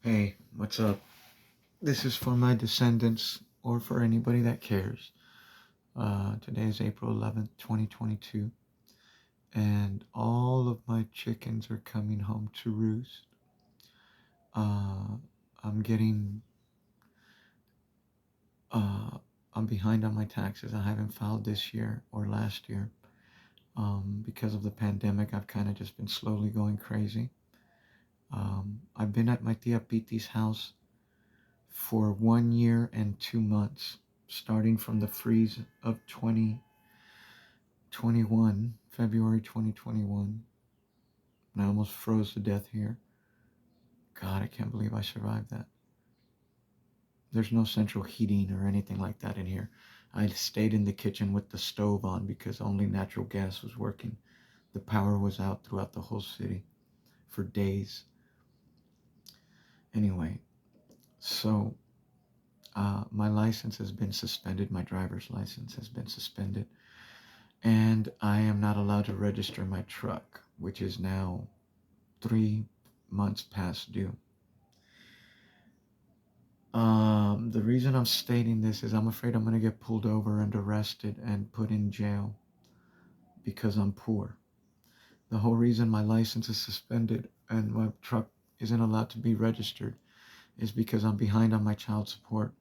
Hey, what's up? This is for my descendants or for anybody that cares. Today is April 11th, 2022, and all of my chickens are coming home to roost. Uh, I'm getting, uh, I'm behind on my taxes. I haven't filed this year or last year. Because of the pandemic, I've kind of just been slowly going crazy. I've been at my Tia Piti's house for 1 year and 2 months, starting from the freeze of 2021, February 2021. And I almost froze to death here. God, I can't believe I survived that. There's no central heating or anything like that in here. I stayed in the kitchen with the stove on because only natural gas was working. The power was out throughout the whole city for days. Anyway, so my license has been suspended. My driver's license has been suspended. And I am not allowed to register my truck, which is now 3 months past due. The reason I'm stating this is I'm afraid I'm going to get pulled over and arrested and put in jail because I'm poor. The whole reason my license is suspended and my truck isn't allowed to be registered is because I'm behind on my child support,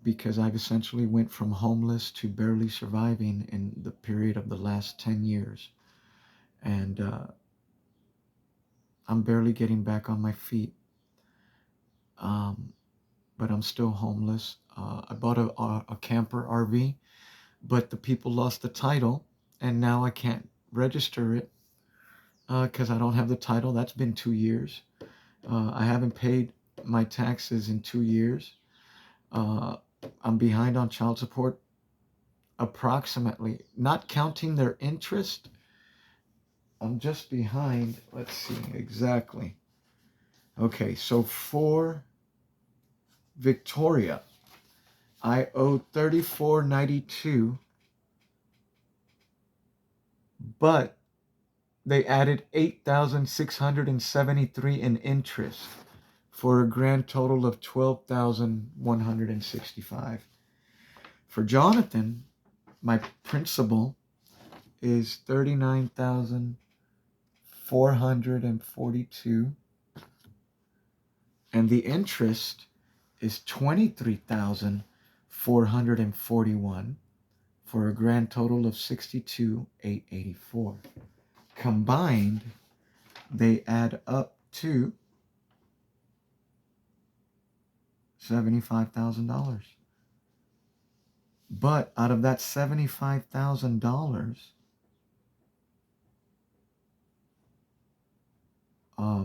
because I've essentially went from homeless to barely surviving in the period of the last 10 years. And I'm barely getting back on my feet. Um, but I'm still homeless. I bought a camper RV, but the people lost the title, and now I can't register it because I don't have the title. That's been 2 years. I haven't paid my taxes in 2 years. Uh, I'm behind on child support, approximately, not counting their interest. I'm just behind. Let's see exactly. Okay, so for Victoria, I owe $34.92, but they added 8,673 in interest for a grand total of 12,165. For Jonathan, my principal is 39,442, and the interest is 23,441 for a grand total of 62,884. Combined, they add up to $75,000. But out of that $75,000, that's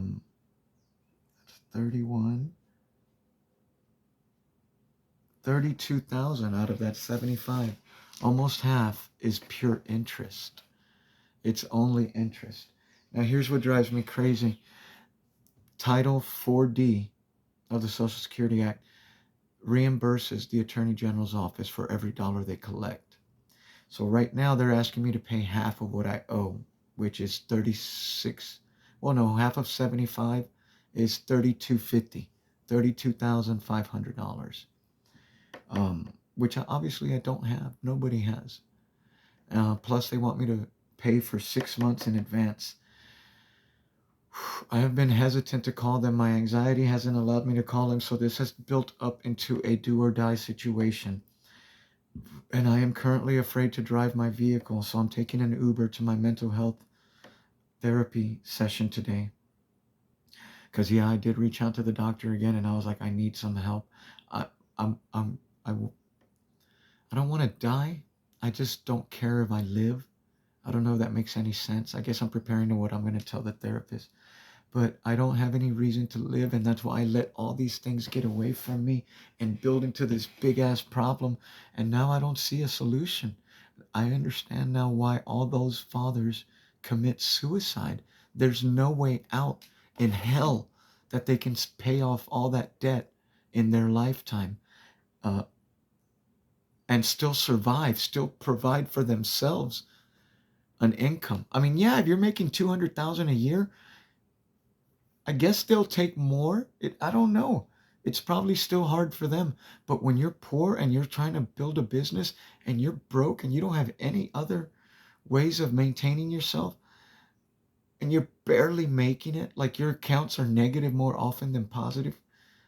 32,000 out of that 75, almost half is pure interest. It's only interest. Now here's what drives me crazy. Title 4D of the Social Security Act reimburses the Attorney General's office for every dollar they collect. So right now they're asking me to pay half of what I owe, which is 36. Well, no, half of 75 is 3250, $32,500. Which obviously I don't have. Nobody has. Plus they want me to pay for 6 months in advance. I have been hesitant to call them. My anxiety hasn't allowed me to call them, so this has built up into a do or die situation. And I am currently afraid to drive my vehicle, so I'm taking an Uber to my mental health therapy session today. Because I did reach out to the doctor again, and I was like, I need some help. I I'm I I don't want to die. I just don't care if I live. I don't know if that makes any sense. I guess I'm preparing to what I'm going to tell the therapist. But I don't have any reason to live, and that's why I let all these things get away from me and build into this big ass problem. And now I don't see a solution. I understand now why all those fathers commit suicide. There's no way out in hell that they can pay off all that debt in their lifetime, uh, and still survive, still provide for themselves an income. I mean, yeah, if you're making 200,000 a year, I guess they'll take more. I don't know. It's probably still hard for them. But when you're poor and you're trying to build a business and you're broke and you don't have any other ways of maintaining yourself and you're barely making it, like your accounts are negative more often than positive.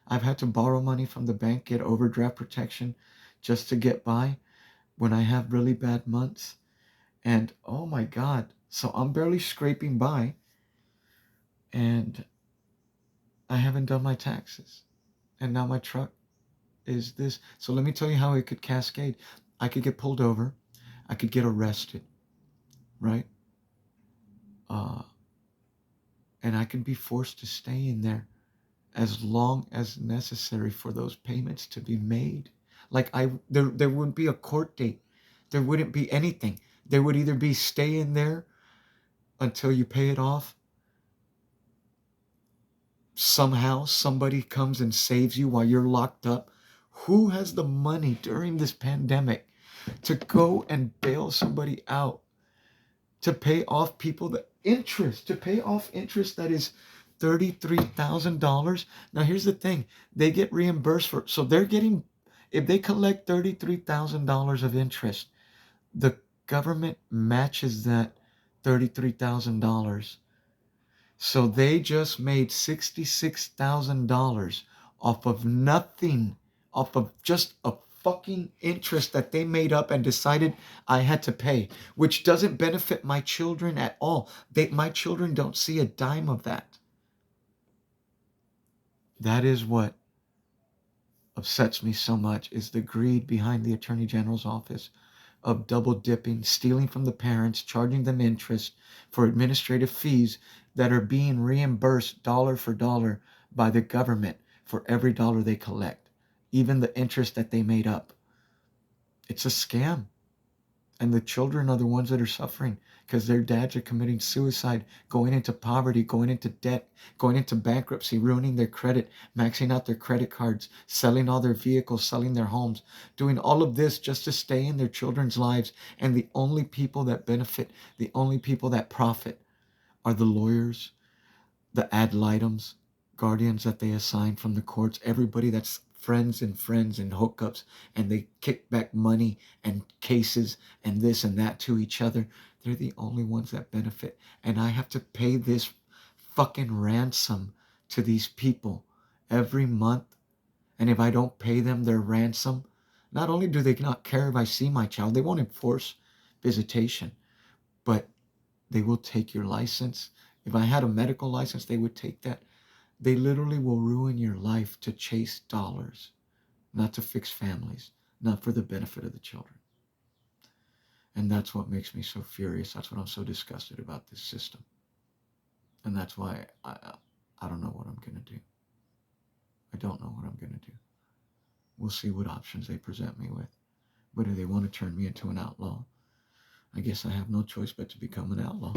I've had to borrow money from the bank, get overdraft protection just to get by when I have really bad months. And oh my God, so I'm barely scraping by and I haven't done my taxes. And now my truck is this. So let me tell you how it could cascade. I could get pulled over. I could get arrested, right? Uh, and I could be forced to stay in there as long as necessary for those payments to be made. Like there wouldn't be a court date. There wouldn't be anything. There would either be stay in there until you pay it off. Somehow somebody comes and saves you while you're locked up. Who has the money during this pandemic to go and bail somebody out, to pay off people the interest, to pay off interest that is $33,000? Now here's the thing. They get reimbursed for, so they're getting, if they collect $33,000 of interest, the government matches that $33,000. So they just made $66,000 off of nothing, off of just a fucking interest that they made up and decided I had to pay, which doesn't benefit my children at all. My children don't see a dime of that. That is what upsets me so much, is the greed behind the Attorney General's office of double dipping, stealing from the parents, charging them interest for administrative fees that are being reimbursed dollar for dollar by the government for every dollar they collect, even the interest that they made up. It's a scam. And the children are the ones that are suffering because their dads are committing suicide, going into poverty, going into debt, going into bankruptcy, ruining their credit, maxing out their credit cards, selling all their vehicles, selling their homes, doing all of this just to stay in their children's lives. And the only people that benefit, the only people that profit are the lawyers, the ad litems, guardians that they assign from the courts, everybody that's friends and hookups, and they kick back money and cases and this and that to each other. They're the only ones that benefit. And I have to pay this fucking ransom to these people every month. And if I don't pay them their ransom, not only do they not care if I see my child, they won't enforce visitation, but they will take your license. If I had a medical license, they would take that. They literally will ruin your life to chase dollars, not to fix families, not for the benefit of the children. And that's what makes me so furious. That's what I'm so disgusted about this system. And that's why I don't know what I'm going to do. I don't know what I'm going to do. We'll see what options they present me with. But if they want to turn me into an outlaw, I guess I have no choice but to become an outlaw.